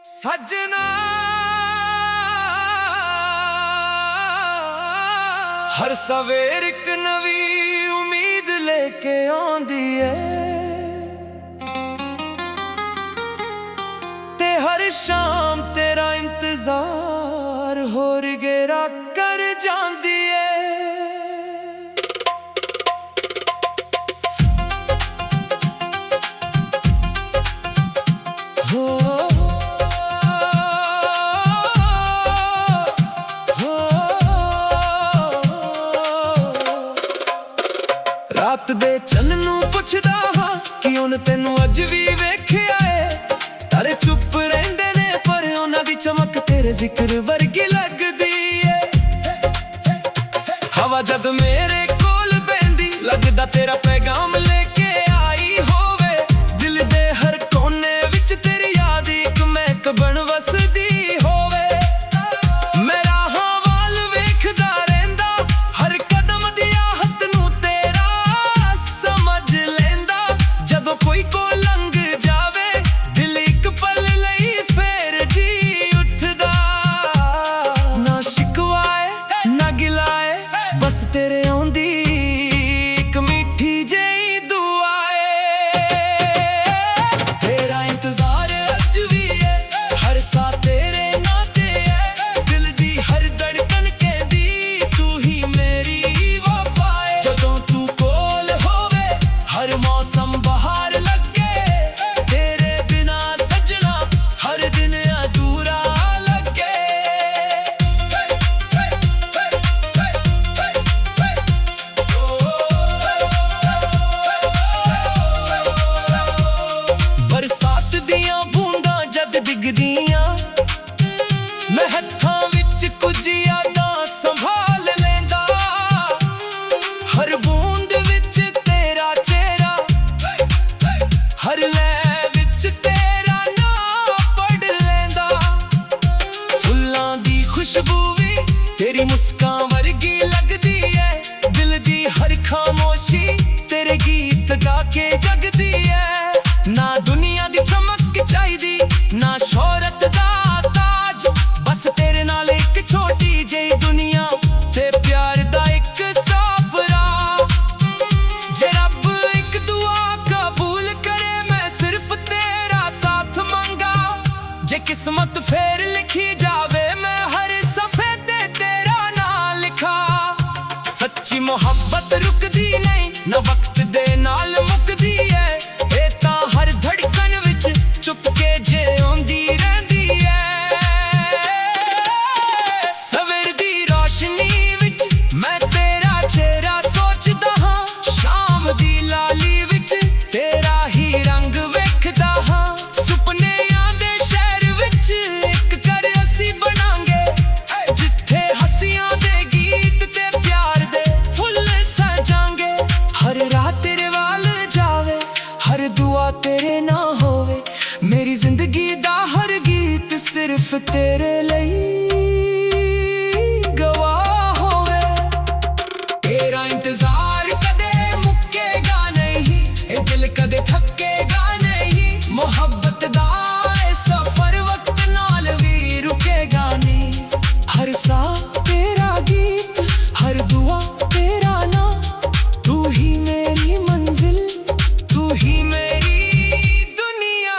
सजना हर सवेर एक नवी उम्मीद लेके आंदी है ते हर शाम तेरा इंतजार होर गेरा कर जांदी है। रात दे चन्न नू पुछदा हां कि हुण तैनू अज भी वेखिया है। तारे चुप रहिंदे ने पर उन्हां दी चमक तेरे जिक्र वर्गी लगदी है। हवा जद मेरे कोल बहंदी लगदा तेरा पैगाम लेके आई होवे। दिल दे हर कोने विच तेरी याद इक महक बन वसदी होवे। मैं राहां वाल वेखदा रहिंदा हर कदम दी आहत नू तेरा समझ लैंदा। जदों कोई को लंघ जावे दिल इक पल लई फेर जी उठदा। ना शिकवा है ना गिला है बस तेरे आउंदी इक मीठी जेही दुआ है। तेरा इंतजार अज भी है हर सा तेरे नां ते है। दिल दी हर धड़कन कहदी तू ही मेरी वफा है। जदों तू कोल होवे हर मौसम बहार लगे। तेरे बिना सजना हर दिन अधूरा लगे। बरसात दियां बूंदां जद डिगदियां मैं हत्थां विच कुछ यादां संभाल लैंदा। हर बूंद विच तेरा चेहरा हर लय विच तेरा नां पढ़ लैंदा। फुल्लां दी खुशबू वी तेरी मुस्कान वर्गी लगदी है। दिल दी हर खामोशी तेरे गीत गा के जगदी है। ना दुनिया दी चमक चाहिदी ना शोहरत दा ताज बस तेरे नाल एक छोटी जेही दुनिया ते प्यार दा एक साफ राह। जे रब एक दुआ कबूल करे मैं सिर्फ तेरा साथ मंगा। जे किस्मत फेर लिखी जावे मैं हर सफे ते तेरा नाम लिखा। सच्ची मोहब्बत रुकदी नहीं ना वक्त दे नाल मुकदी है। ए तां हर धड़कन विच चुपके जे आउंदी रहिंदी है। सवेर दी रोशनी विच मैं तेरा चेहरा सोचदा हां। शाम दी लाली विच तेरा ही रंग वेखदा हां। सुपनियां दे शहर विच इक घर असीं बनांगे जिथे हंसियां दे गीत ते प्यार दे फुੱਲ सजांगे। हर रात तेरे वाल जावे हर दुआ तेरे ना होवे। मेरी जिंदगी दा हर गीत सिर्फ तेरे लई गवाह होवे। तेरा इंतजार कदे मुक्केगा नहीं ए दिल कदे थकेगा नहीं। मोहब्बत दा ए सफर वक्त नाल वी रुकेगा नहीं। हर सा तेरा गीत हर दुआ तेरा ना। तू ही मेरी मंजिल तू ही मेरी दुनिया।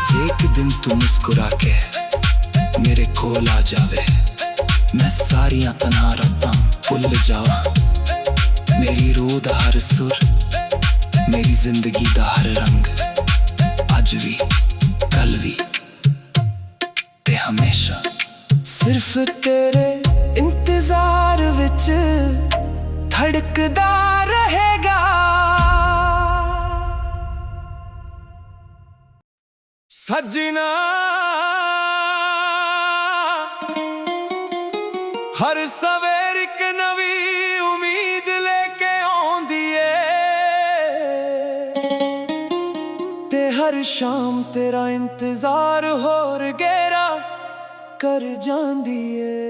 जे एक दिन तू मुस्कुरा के मेरे कोल आ जावे मैं सारियां तन्हा रातां भुल जावां। मेरी रूह दा हर सुर मेरी जिंदगी दा हर रंग अज भी कल भी ते हमेशा सिर्फ तेरे इंतजार विच धड़कदा रहेगा। सजना हर सवेर एक नवी उम्मीद लेके आउंदी है ते हर शाम तेरा इंतजार होर गेरा कर जांदी है।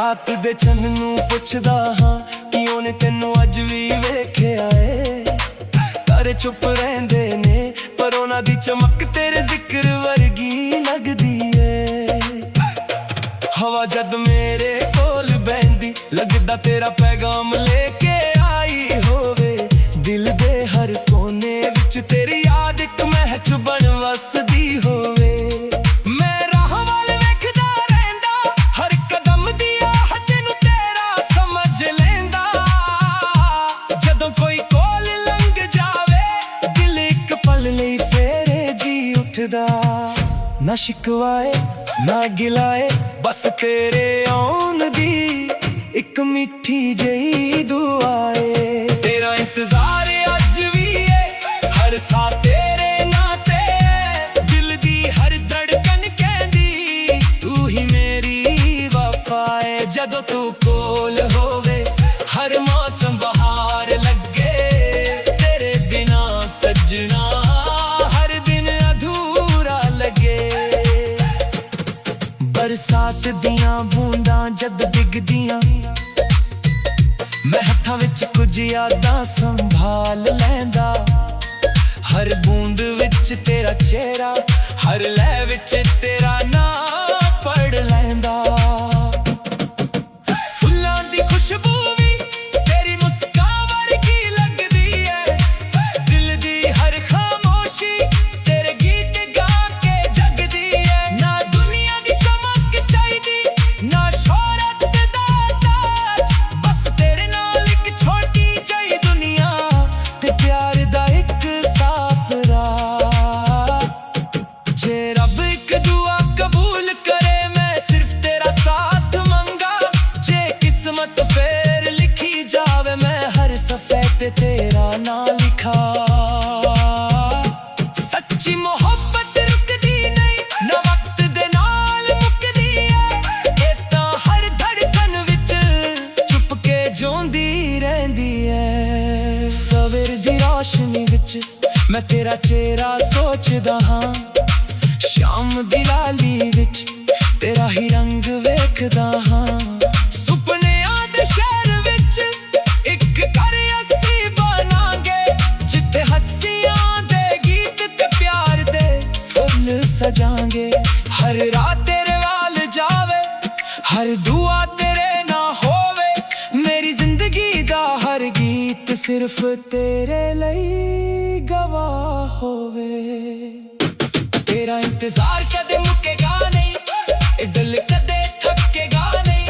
ਰਾਤ ਦੇ ਚੰਨ ਨੂੰ ਪੁੱਛਦਾ ਹਾਂ ਕਿ ਉਹਨੇ ਤੈਨੂੰ ਅੱਜ ਵੀ ਵੇਖਿਆ ਏ। ਤਾਰੇ ਚੁੱਪ ਰਹਿੰਦੇ ਨੇ ਪਰ ਉਹਨਾਂ ਦੀ ਚਮਕ ਤੇਰੇ ਜ਼ਿਕਰ ਵਰਗੀ ਲੱਗਦੀ ਏ। ਹਵਾ ਜਦ ਮੇਰੇ ਕੋਲ ਬਹਿੰਦੀ ਲੱਗਦਾ ਤੇਰਾ ਪੈਗਾਮ ਲੈ ਕੇ ਆਈ ਹੋਵੇ। ਦਿਲ ਦੇ ਹਰ ਕੋਨੇ ਵਿੱਚ ਤੇਰੀ ਯਾਦ ਇੱਕ ਮਹਿਕ ਬਣ ਵਸਦੀ ਹੋਵੇ। ਮੈਂ ਰਾਹ ਵੱਲ ਵੇਖਦਾ ਰਹਿੰਦਾ ਹਰ ਕਦਮ ਦੀ ਆਹਟ ਨੂੰ ਤੇਰਾ ਸਮਝ ਲੈਂਦਾ। ਜਦੋਂ ਕੋਈ ਕੋਲ ਲੰਘ ਜਾਵੇ ਦਿਲ ਇੱਕ ਪਲ ਲਈ ਫੇਰੇ ਜੀ ਉੱਠਦਾ। ਨਾ ਸ਼ਿਕਵਾਏ ਨਾ ਗਿਲਾਏ ਬਸ ਤੇਰੇ ਆਉਣ ਦੀ ਇੱਕ ਮਿੱਠੀ ਜਿਹੀ ਦੁਆ ਏ। ਤੇਰਾ ਇੰਤਜ਼ਾਰ ਅੱਜ ਵੀ ਏ ਹਰ ਸਾਹ ਤੇਰੇ ਨਾਂ ਤੇ। ਦਿਲ ਦੀ ਹਰ ਧੜਕਨ ਕਹਿੰਦੀ ਤੂੰ ਹੀ ਮੇਰੀ ਵਫਾ ਏ। ਜਦੋਂ ਤੂੰ ਕੋਲ ਹੋਵੇ ਹਰ ਮੌਸਮ ਬਹਾਰ ਲੱਗੇ। ਤੇਰੇ ਬਿਨਾ ਸੱਜਣਾ ਹਰ ਦਿਨ ਅਧੂਰਾ ਲੱਗੇ। ਬਰਸਾਤ ਦੀਆਂ ਬੂੰਦਾਂ ਜਦ ਡਿੱਗਦੀਆਂ ਮੈਂ ਹੱਥਾਂ ਵਿੱਚ ਕੁਝ ਯਾਦਾਂ ਸੰਭਾਲ ਲੈਂਦਾ। ਹਰ ਬੂੰਦ ਵਿੱਚ ਤੇਰਾ ਚਿਹਰਾ ਹਰ ਲਹਿ ਵਿੱਚ ਤੇਰਾ ਨਾਂ ਪੜ ਲੈਂਦਾ। ਫੁੱਲਾਂ ਦੀ ਖੁਸ਼ਬੂ ਵੀ ਤੇਰੀ ਮੁਸਕਾਨ ਵਰਗੀ ਲੱਗਦੀ ਏ। ਦਿਲ ਦੀ ਹਰ ਖਾਮੋਸ਼ੀ ਤੇਰੇ ਗੀਤ ਗਾ ਕੇ ਜਗਦੀ ਏ। ਨਾ ਦੁਨੀਆ ਦੀ ਚਮਕ ਚਾਹੀਦੀ ਨਾ ਸ਼ੋਹਰਤ ਦਾ ਤਾਜ ਬਸ ਤੇਰੇ ਨਾਲ ਇੱਕ ਛੋਟੀ ਜਿਹੀ ਦੁਨੀਆ ਤੇ ਪਿਆਰ ਦਾ ਇੱਕ ਸਾਫ਼ ਰਾਹ। ਜੇ ਰੱਬ ਇੱਕ ਦੁਆ ਕਬੂਲ ਕਰੇ ਮੈਂ ਸਿਰਫ ਤੇਰਾ ਸਾਥ ਮੰਗਾ। ਜੇ ਕਿਸਮਤ ਫੇਰ ਲਿਖੀ ਜਾਵੇ ਮੈਂ ਹਰ ਸਫ਼ੇ ਤੇ ਤੇਰਾ ਨਾਂ ਲਿਖਾ। ਸੱਚੀ ਮੁਹੱਬਤ ਰੁਕਦੀ ਨਹੀਂ ਨਾ ਵਕਤ ਦੇ ਨਾਲ ਮੁੱਕਦੀ ਏ। ਇਹ ਤਾਂ ਹਰ ਧੜਕਨ ਵਿੱਚ ਚੁੱਪ ਕੇ ਜਿਉਂਦੀ ਰਹਿੰਦੀ ਏ। ਸਵੇਰ ਦੀ ਰੋਸ਼ਨੀ ਵਿੱਚ ਮੈਂ ਤੇਰਾ ਚਿਹਰਾ ਸੋਚਦਾ ਹਾਂ। ਸ਼ਾਮ ਦੀ ਲਾਲੀ ਵਿੱਚ ਤੇਰਾ ਹੀ ਰੰਗ ਵੇਖਦਾ ਹਾਂ। ਸੁਪਨਿਆਂ ਦੇ ਸ਼ਹਿਰ ਵਿੱਚ ਇੱਕ ਘਰ ਅਸੀਂ ਬਣਾਂਗੇ ਜਿੱਥੇ ਹੱਸੀਆਂ ਦੇ ਗੀਤ ਤੇ ਪਿਆਰ ਦੇ ਫੁੱਲ ਸਜਾਂਗੇ। ਹਰ ਰਾਤ ਤੇਰੇ ਵੱਲ ਜਾਵੇ ਹਰ ਦੁਆ ਤੇਰੇ ਨਾਲ ਹੋਵੇ। ਮੇਰੀ ਜ਼ਿੰਦਗੀ ਦਾ ਹਰ ਗੀਤ ਸਿਰਫ ਤੇਰੇ ਲਈ ਗਵਾਹ ਹੋਵੇ। ਤੇਰਾ ਇੰਤਜ਼ਾਰ ਕਦੇ ਮੁੱਕੇਗਾ ਨਹੀਂ ਇਹ ਦਿਲ ਕਦੇ ਥੱਕੇਗਾ ਨਹੀਂ।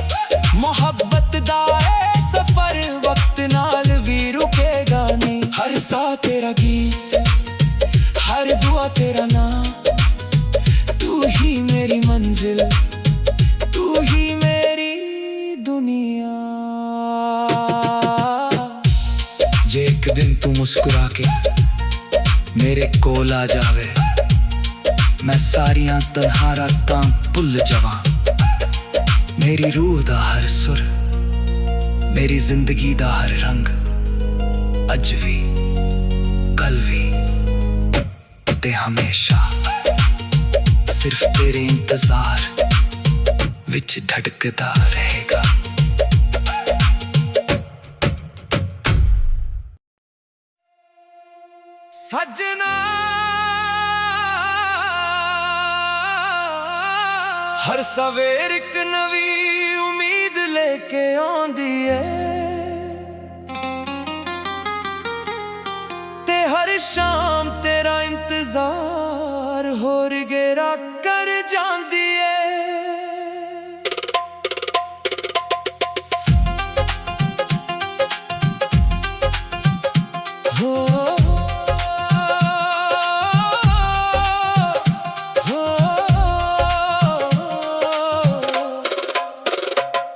ਮੁਹੱਬਤ ਦਾ ਇਹ ਸਫ਼ਰ ਵਕਤ ਨਾਲ ਵੀ ਰੁਕੇਗਾ ਨਹੀਂ। ਹਰ ਸਾਹ ਤੇਰਾ ਗੀਤ ਹਰ ਦੁਆ ਤੇਰਾ ਨਾਂ। ਤੂੰ ਹੀ ਮੇਰੀ ਮੰਜ਼ਿਲ ਤੂੰ ਹੀ ਮੇਰੀ ਦੁਨੀਆ। ਜੇ ਇੱਕ ਦਿਨ ਤੂੰ ਮੁਸਕਰਾ ਕੇ ਮੇਰੇ ਕੋਲ ਆ ਜਾਵੇ ਮੈਂ ਸਾਰੀਆਂ ਤਨਹਾ ਰਾਤਾਂ ਭੁੱਲ ਜਾਵਾਂ। ਮੇਰੀ ਰੂਹ ਦਾ ਹਰ ਸੁਰ ਮੇਰੀ ਜ਼ਿੰਦਗੀ ਦਾ ਹਰ ਰੰਗ ਅੱਜ ਵੀ ਕੱਲ ਵੀ ਤੇ ਹਮੇਸ਼ਾ ਸਿਰਫ ਤੇਰੇ ਇੰਤਜ਼ਾਰ ਵਿੱਚ ਧੜਕਦਾ ਰਹੇਗਾ। ਸੱਜਣਾ ਹਰ ਸਵੇਰ ਇੱਕ ਨਵੀਂ ਉਮੀਦ ਲੈ ਕੇ ਆਉਂਦੀ ਏ। ਤੇ ਹਰ ਸ਼ਾਮ ਤੇਰਾ ਇੰਤਜ਼ਾਰ ਹੋਰ ਗੇਰਾ ਕਰ ਜਾਂਦੀ ਏ।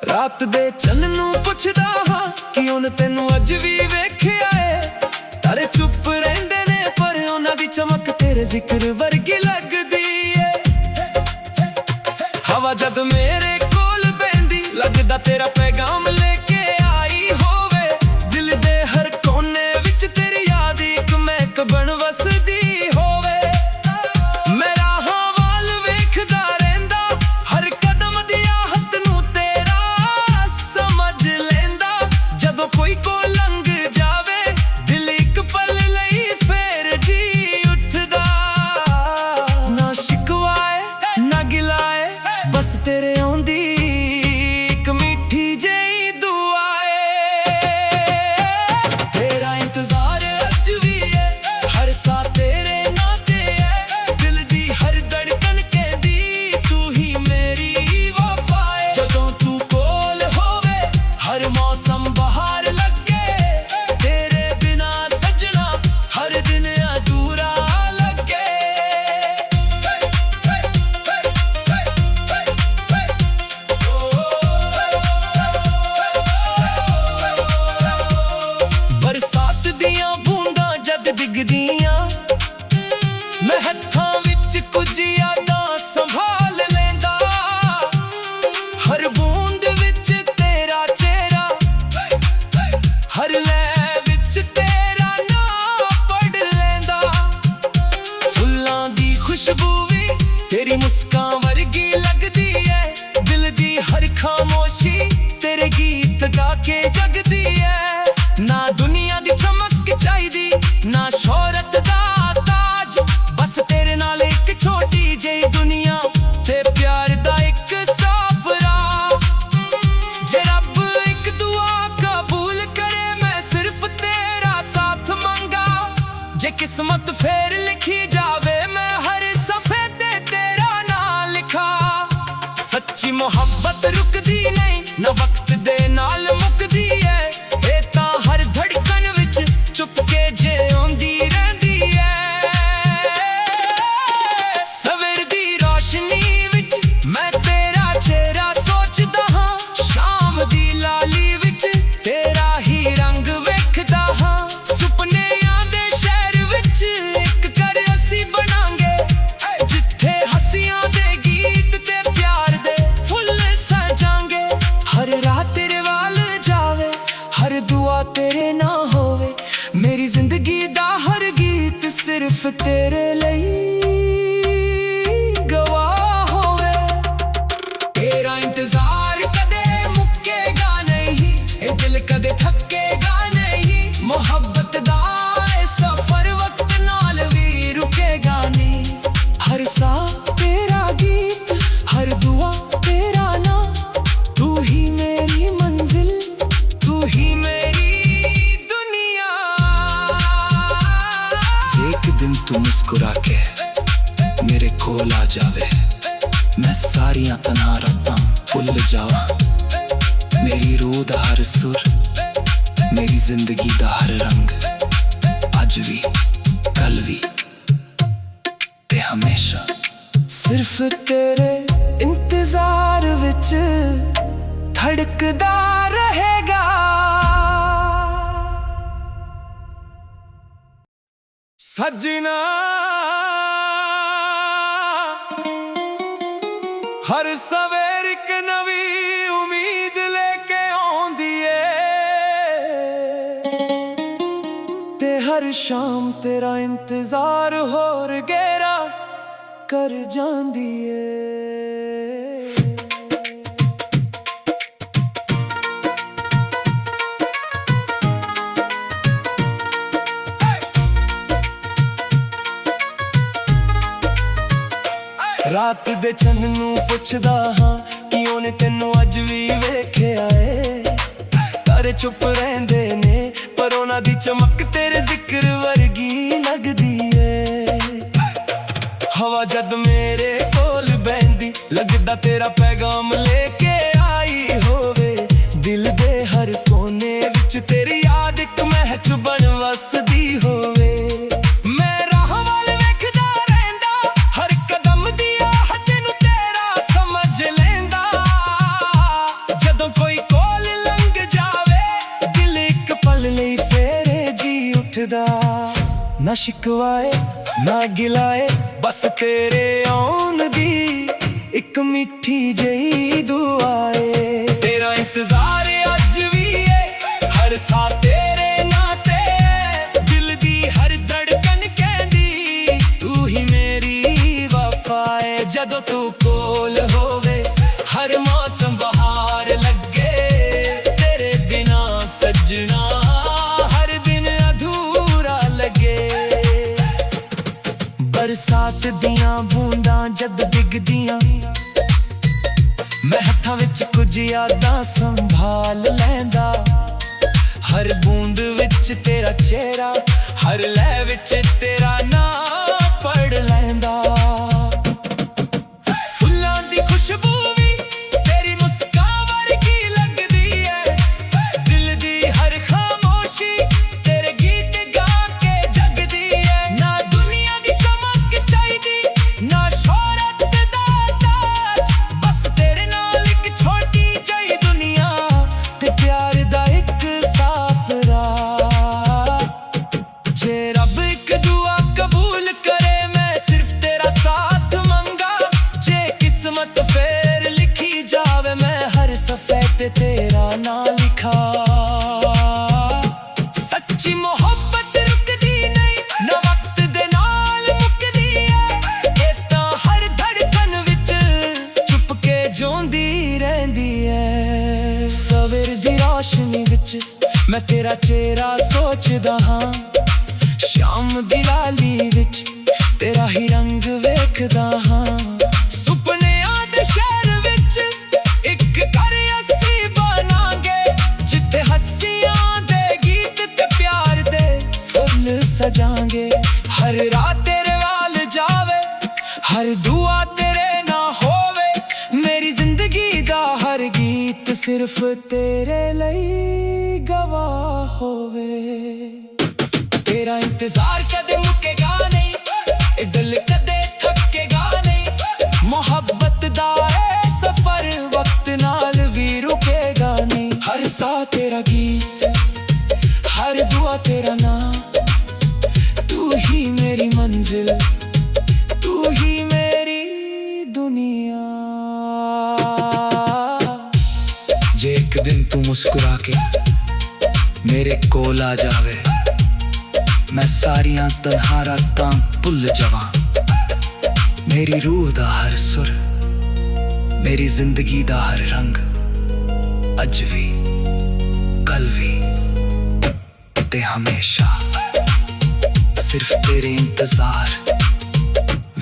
ਰਾਤ ਦੇ ਚੰਨ ਨੂੰ ਪੁੱਛਦਾ ਹਾਂ ਕਿ ਉਹਨੇ ਤੈਨੂੰ ਅੱਜ ਵੀ ਵੇਖਿਆ ਏ। ਤਾਰੇ ਚੁੱਪ ਰਹਿੰਦੇ ਨੇ ਪਰ ਉਹਨਾਂ ਦੀ ਚਮਕ ਤੇਰੇ ਜ਼ਿਕਰ ਵਰਗੀ ਲੱਗਦੀ ਏ। ਹਵਾ ਜਦ ਮੇਰੇ ਕੋਲ ਬਹਿੰਦੀ ਲੱਗਦਾ ਤੇਰਾ ਪੈਗਾਮ ਲੈ ਕੇ ਆਈ ਹੋਵੇ। ਦਿਲ ਦੇ ਹਰ ਕੋਨੇ ਵਿੱਚ ਤੇਰੀ ਯਾਦ ਇੱਕ ਮਹਿਕ ਬਣ ਵਸਦੀ ਹੋਵੇ। ਮੈਂ ਰਾਹਾਂ ਵੱਲ ਵੇਖਦਾ ਰਹਿੰਦਾ ਹਰ ਕਦਮ ਦੀ ਆਹਟ ਨੂੰ ਤੇਰਾ खुशबू भी तेरी मुस्कान वर्गी लगदी है। दिल दी हर खामोशी तेरे गीत गा के जगदी है। ना दुनिया दी चमक चाहिदी ना शोहरत दा ताज, बस तेरे नाल एक छोटी जेही दुनिया ते प्यार दा एक साफरा। जे रब एक दुआ कबूल करे मैं सिर्फ तेरा साथ मंगा। जे किस्मत फेर लिखी जावे मैं हर सफे ते तेरा नाम लिखा। सच्ची मोहब्बत रुकदी नहीं ना वक्त दे नाल मुकदी है। ए तां हर धड़कन विच चुपके जे आउंदी रहिंदी है। सवेर दी रोशनी विच मैं तेरा चेहरा सोचदा हां। शाम दी लाली विच तेरा ही रंग वेखदा हां। सुपनियां दे शहर विच एक घर असी बनांगे, जिथे हंसियां दे गीत ते प्यार दे फुल सजांगे। हर रात तेरे वाल जावे हर दुआ तेरे ना होवे। मेरी जिंदगी दा हर गीत सिर्फ तेरे लिए गवाह होवे। तेरा इंतजार कदे मुक्केगा नहीं, ए दिल कदे थकेगा नहीं। मोहब्बत दा ए सफर वक्त नाल भी रुकेगा नहीं। हर साह तेरा गीत हर दुआ तेरा ना। तू ही मेरी मंजिल तू ही मेरी दुनिया। जे एक दिन तू मुस्कुरा के मेरे कोल आ जावे, मैं सारियां तन्हा रातां भुल जावां। मेरी रूह दा हर सुर मेरी जिंदगी दा हर रंग, अज भी कल भी ते हमेशा सिर्फ तेरे इंतजार विच धड़कदा रहेगा। सजना हर सवेर एक नवी उम्मीद लेके आउंदी है। ते हर शाम तेरा इंतजार होर गहरा कर जांदी है। रात दे चंद नू पुछदा हां कि ओने तेनू अज भी वेखिया है। तारे चुप रहिंदे ने पर ओना दी चमक तेरे जिक्र वर्गी लगदी है। हवा जद मेरे कोल बहंदी लगदा तेरा पैगाम लेके आई होवे। दिल दे हर कोने विच तेरी याद एक महक बन वसदी होवे। ना शिकवाए ना गिलाए बस तेरे आउन दी एक मिठी जही दुआए। तेरा इंतजार अज भी है हर सा तेरे नाते। दिल दी हर धड़कन कहंदी तू ही मेरी वफा है। जदों तू कोल होवे हर मौसम बहार लगे। तेरे बिना सजना बरसात दियां बूंदां जद डिगदियां मैं हत्थां विच कुछ यादां संभाल लैंदा। हर बूंद विच तेरा चेहरा हर लय विच तेरा नाम पढ़ लैंदा। फुल्लां दी खुशबू भी तेरी मुस्कान वर्गी लगदी है। दिल दी हर खामोशी तेरे गीत गा के जगदी है। ना दुनिया दी चमक चाहिदी ना शोहरत दा ताज, बस तेरे नाल एक छोटी जही दुनिया ते प्यार दा एक साफ राह। जे रब एक दुआ कबूल मैं तेरा चेहरा सोचदा हां शाम दी लाली विच तेरा ही रंग वेखदा हां सुपनियां दे शहर विच इक घर असीं बनांगे जिथे हस्सियां दे गीत ते प्यार दे फुल सजांगे हर रात तेरे वाल जावे हर दुआ तेरे ना होवे मेरी जिंदगी दा हर गीत सिर्फ तेरे लई गवाह होवे तेरा इंतजार कदे मुकेगा नहीं ए दिल कदे थकेगा नहीं मोहब्बत दा ए सफर वक्त नाल भी रुकेगा नहीं हर सा तेरा गीत हर दुआ तेरा नाम तू ही मेरी मंजिल तू ही मेरी दुनिया जे एक दिन तू मुस्कुरा के मेरे कोल आ जावे मैं सारियां तन्हा रातां भुल जावां मेरी रूह दा हर सुर मेरी जिंदगी दा हर रंग अज भी कल भी ते हमेशा सिर्फ तेरे इंतजार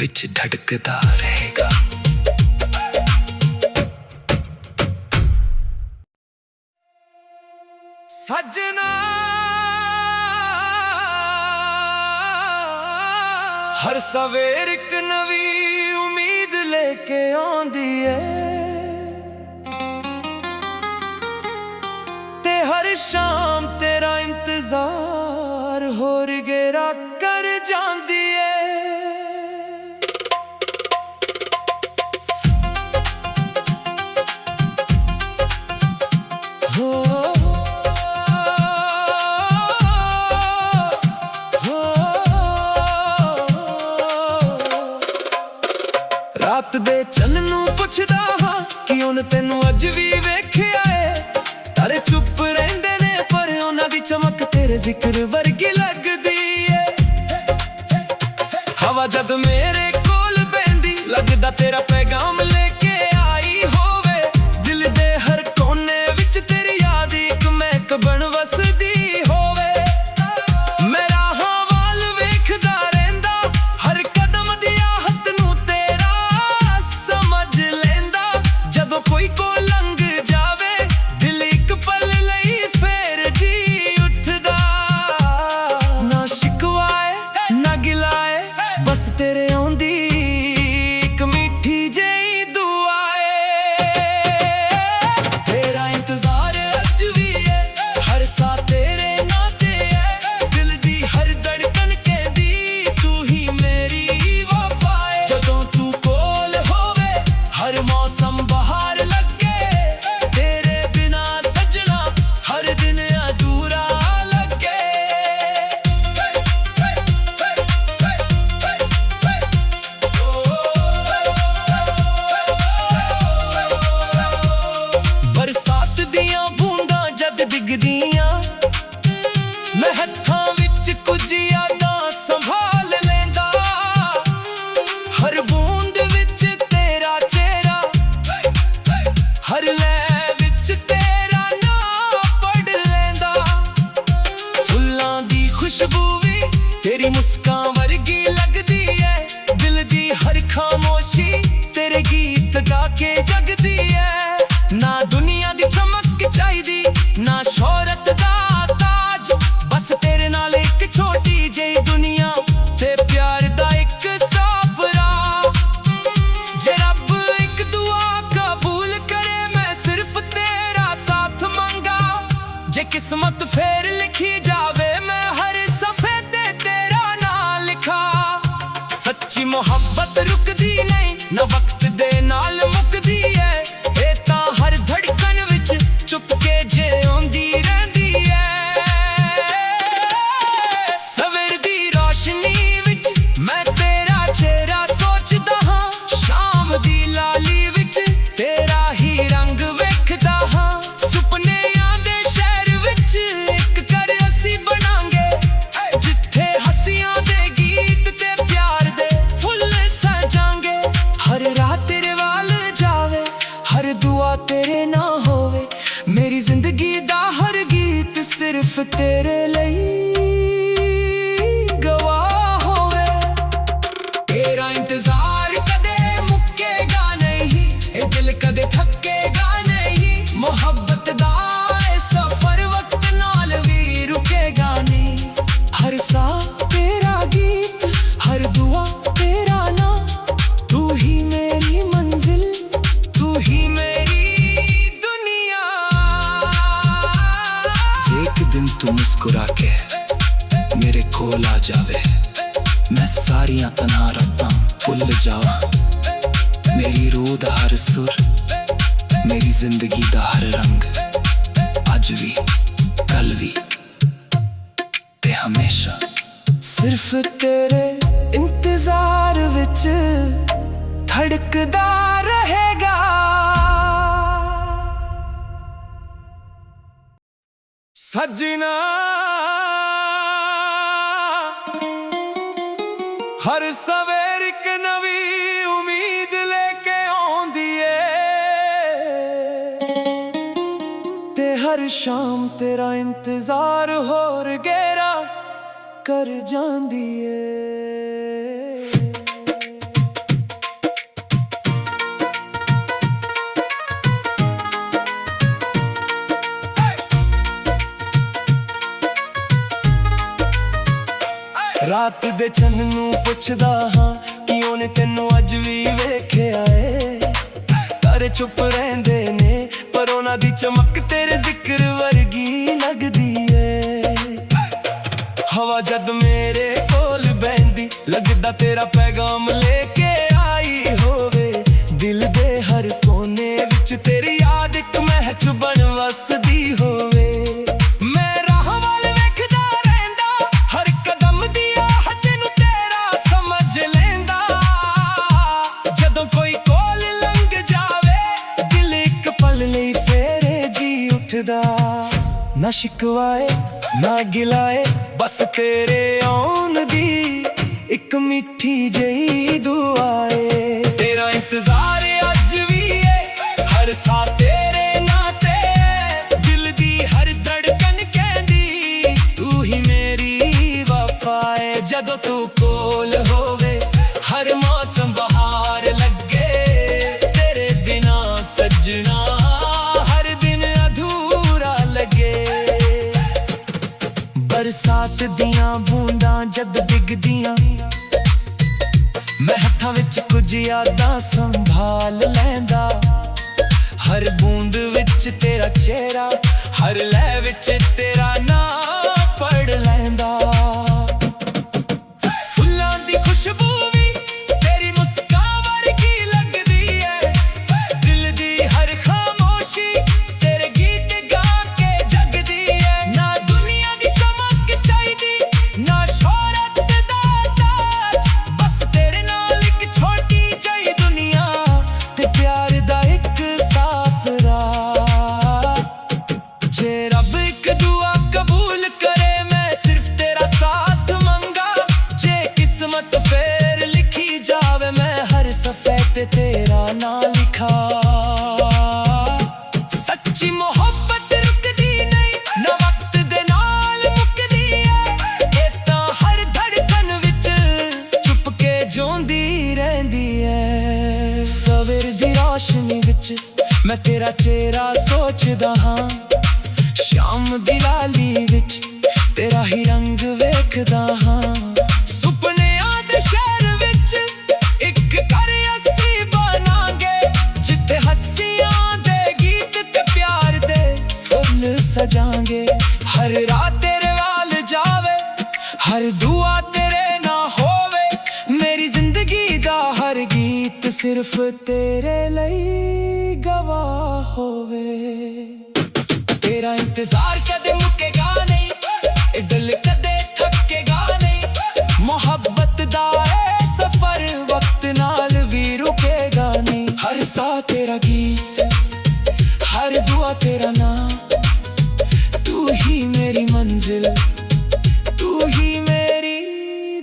विच धड़कदा रहेगा सजना हर सवेर एक नवी उम्मीद लेके आंदी है ते हर शाम तेरा इंतजार होर गेरा कर जांदी है रात दे चन्न नूं पुछदा हां कि उन तैनूं अज भी वेखिया है तारे चुप रहिंदे ने पर उन्हां दी चमक तेरे जिक्र वर्गी लगदी है हवा जद मेरे कोल बहंदी लगदा तेरा पैगाम लेके आई होवे दिल दे हर कोने विच तेरी याद इक महक बन वसदी होवे मैं राहां वाल वेखदा रहिंदा हर कदम दी आहत नूं तेरा समझ लेंदा जदों कोई को लंघ जावे दिल इक पल लई फेर जी उठदा ना शिकवाए ना गिलाए बस तेरे आउंदी इक मीठी जेही दुआ तेरा इंतजार अज भी है हर सा तेरे नाते है दिल दी हर धड़कन कहदी तू ही मेरी वफा है जदों तू कोल होवे हर मौसम बहार लगे तेरे बिना सजना हर दिन अधूरा लगे बरसात दियां बूंदां जद डिगदियां मैं हत्थां विच कुछ यादां संभाल लेंदा हर बूंद विच तेरा चेहरा हर लय विच तेरा नाम पढ़ लेंदा फुल्लां दी खुशबू भी तेरी मुस्कान वर्गी लगदी है दिल दी हर खामोशी तेरे गीत गा के जगदी है ना दुनिया दी चमक चाहिदी ना शोहरत दा ताज बस तेरे नाल एक छोटी जेही दुनिया ते प्यार दा एक साफ राह जे रब एक दुआ कबूल करे मैं सिर्फ तेरा साथ मंगा जे किस्मत फेर लिखी जावे मैं हर सफे ते तेरा नाम लिखा सच्ची मोहब्बत रुकदी नहीं ना वक्त दे नाल मुकदी है ए तां हर धड़कन विच चुपके जे आउंदी रहिंदी है सवेर दी रोशनी विच मैं तेरा चेहरा सोचदा हां शाम दी लाली विच तेरा ही रंग वेखदा हां सुपनियां दे शहर विच इक घर असीं बनांगे जिथे हस्सियां दे गीत ते प्यार दे फुल सजांगे हर रात जावे, मैं सारियां तन्हा रातां भुल जावां। मेरी रूह दा हर सुर, मेरी जिंदगी दा हर रंग, अज भी कल भी ते हमेशा सिर्फ तेरे इंतजार विच धड़कदा रहेगा। सजना हर सवेर एक नवी उम्मीद लेके आउंदी ए, ते हर शाम तेरा इंतजार होर गहरा कर जांदी ए। रात दे चन्न नूं पुछदा हां कि ओने तैनूं अज भी वेखिया ए। तारे चुप रहिंदे ने पर उन्हां दी चमक तेरे जिक्र वर्गी लगदी ए। हवा जद मेरे कोल बहंदी लगदा तेरा पैगाम लेके आई होवे। दिल दे हर कोने विच तेरी याद इक महक बन वसदी होवे। ना शिकवाए ना गिलाए बस तेरे आउन दी एक मिठी जई दुआए। तेरा इंतजार अज भी है हर सा तेरे नाते, दिल दी हर धड़कन कहंदी तू ही मेरी वफा है। जदों तू कोल होवे हर मौसम बहार लगे, तेरे बिना सजना बरसात दियां बूंदां जद डिगदियां, मैं हत्थां विच कुछ यादां संभाल लैंदा। हर बूंद विच तेरा चेहरा, हर लय विच तेरा नाम पढ़ लैंदा। फुल्लां दी खुशबू भी तेरी मुस्कान वर्गी लगदी है। दिल दी हर खामोशी तेरे गीत गा के जगदी है। ना दुनिया दी ना शोहरत दा ताज, बस तेरे नाल एक छोटी जई दुनिया ते प्यार दा एक साफ राह। जे रब एक दुआ कबूल करे मैं सिर्फ तेरा साथ मंगा। जे किस्मत फेर लिखी जावे मैं हर सफे ते तेरा ना लिखा। सच्ची मोहब्बत रुकदी नहीं ना वक्त दे नाल मुकदी है। हर धड़कन विच चुप के जोंदी रहंदी है। सवेर दी रोशनी विच मैं तेरा चेहरा सोचदा हां। शाम दी लाली विच तेरा ही रंग वेखदा हां। सुपनियां दे शहर विच एक घर असीं बनांगे, जिथे हस्सियां दे गीत ते प्यार दे फुल सजांगे। हर रात तेरे वाल जावे, हर दुआ तेरे ना होवे। मेरी जिंदगी दा हर गीत सिर्फ तेरे लई गवाह होवे। तेरा इंतजार कदे मुकेगा नहीं, ए दिल कदे थकेगा नहीं। मोहब्बत दा ए सफर वक्त नाल भी रुकेगा नहीं। हर सा तेरा गीत, हर दुआ तेरा नाम, तू ही मेरी मंजिल, तू ही मेरी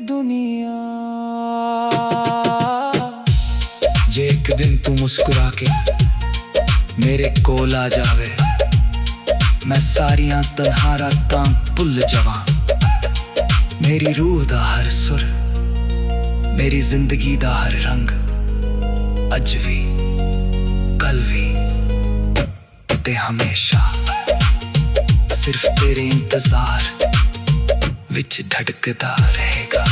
दुनिया। जे एक दिन तू मुस्कुरा के मेरे कोल आ जावे, मैं सारियां तन्हा रातां भुल जावां। मेरी रूह दा हर सुर, मेरी जिंदगी दा हर रंग, अज भी कल भी ते हमेशा सिर्फ तेरे इंतजार विच धड़कदा रहेगा।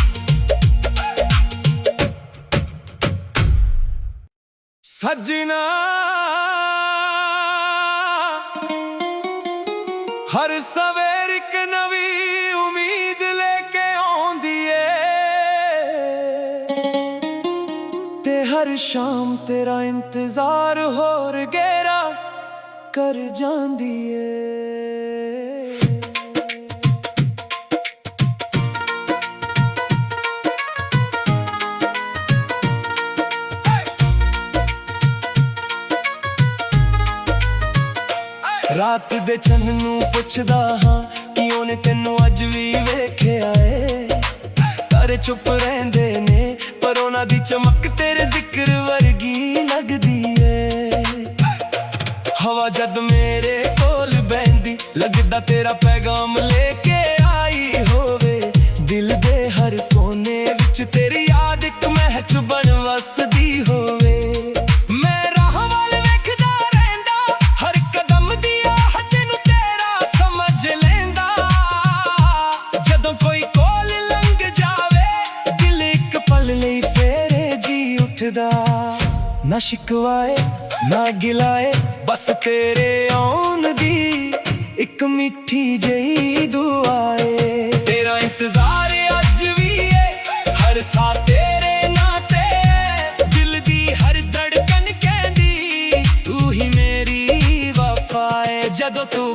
सजना हर सवेर एक नवी उम्मीद लेके आउंदी शाम तेरा इंतजार होर गहरा कर जांदी ए। रात दे चंद नूं पुछदा हां कि ओने तैनूं अज भी वेखिया ए। तारे चुप रहिंदे ने पर उन्हां दी चमक तेरे जिक्र वर्गी लगदी ए। हवा जद मेरे कोल बहंदी लगदा तेरा पैगाम लेके आई होवे। दिल दे हर कोने विच तेरी याद इक महक बन वसदी होवे। मैं राह वाल वेखदा रहिंदा हर कदम दी आहट नूं तेरा समझ लैंदा। जदों कोई कोल लंघ जावे दिल इक पल लई फेरे जी उठदा। ना शिकवाए ना गिलाए बस तेरे आउण दी इक मिठी जही दुआ ए। तेरा इंतजार अज भी है हर सा तेरे नाते। दिल दी हर धड़कन कहंदी तू ही मेरी वफा है। जदों तू